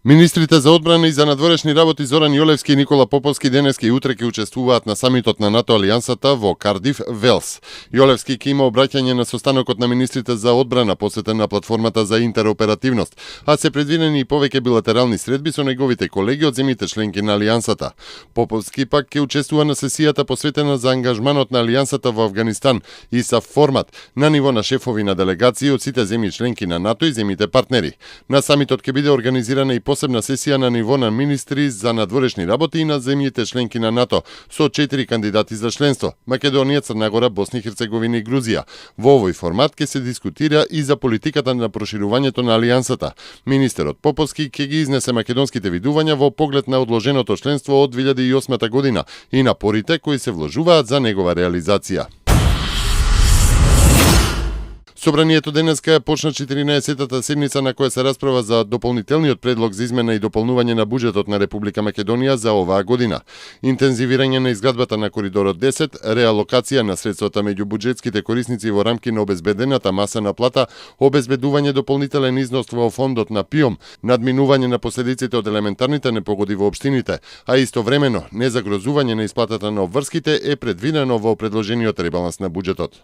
Министрите за одбрана и за надворешни работи Зоран Јолевски и Никола Поповски денеска и утре ќе учествуваат на самитот на НАТО Алијансата во Кардиф, Велс. Јолевски ќе има обраќање на состанокот на министрите за одбрана посветен на платформата за интероперативност, а се предвидени и повеќе билатерални средби со неговите колеги од земјите членки на Алијансата. Поповски пак ќе учествува на сесијата посветена за ангажманот на Алијансата во Авганистан и са формат на ниво на шефови на делегации од сите земји членки на НАТО и земјите партнери. На самитот ќе биде организирана и посебна сесија на ниво на министри за надворешни работи и на земјите членки на НАТО со 4 кандидати за членство: Македонија, Црна Гора, Босна и Херцеговина и Грузија. Во овој формат ќе се дискутира и за политиката на проширувањето на Алијансата. Министерот Поповски ќе ги изнесе македонските видувања во поглед на одложеното членство од 2008 година и напорите кои се вложуваат за негова реализација. Собранието денеска почна 14-тата седница на која се расправа за дополнителниот предлог за измена и дополнување на буџетот на Република Македонија за оваа година. Интензивирање на изградбата на коридорот 10, реалокација на средствата меѓу буџетските корисници во рамки на обезбедената маса на плата, обезбедување дополнителен износ во фондот на ПИОМ, надминување на последиците од елементарните непогоди во општините, а истовремено незагрозување на исплатата на обврските е предвидено во предложениот ребаланс на буџетот.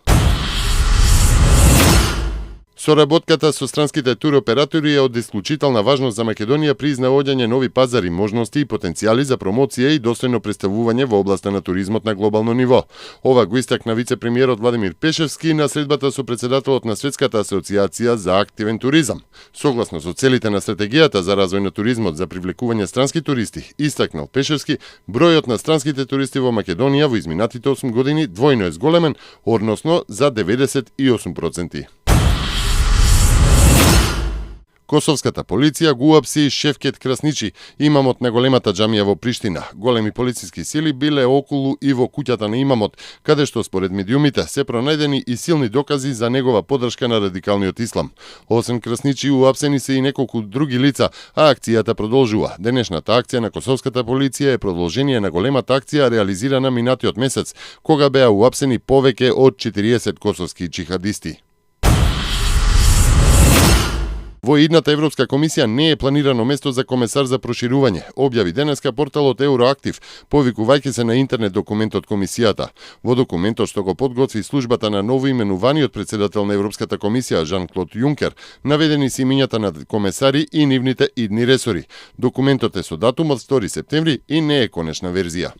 Соработката со странските туроператори е од исклучителна важност за Македонија при изнаоѓање нови пазари, можности и потенцијали за промоција и достојно представување во областа на туризмот на глобално ниво. Ова го истакна вице-премиерот Владимир Пешевски на средбата со председателот на Светската асоциација за активен туризам. Согласно со целите на стратегијата за развој на туризмот за привлекување странски туристи, истакнал Пешевски, бројот на странските туристи во Македонија во изминатите 8 години двојно е зголемен, односно за 98%. Косовската полиција го уапси Шевкет Красничи, имамот на големата џамија во Приштина. Големи полициски сили биле околу и во куќата на имамот, каде што според медиумите се пронајдени и силни докази за негова поддршка на радикалниот ислам. Освен Красничи, уапсени се и неколку други лица, а акцијата продолжува. Денешната акција на Косовската полиција е продолжение на големата акција реализирана минатиот месец, кога беа уапсени повеќе од 40 косовски џихадисти. Во идната Европска комисија не е планирано место за комесар за проширување, објави денеска порталот Евроактив, повикувајќи се на интернет документ од комисијата. Во документот што го подготви службата на новоименуваниот председател на Европската комисија Жан-Клод Јункер, наведени се имињата на комесари и нивните идни ресори. Документот е со датум од 2 септември и не е конечна верзија.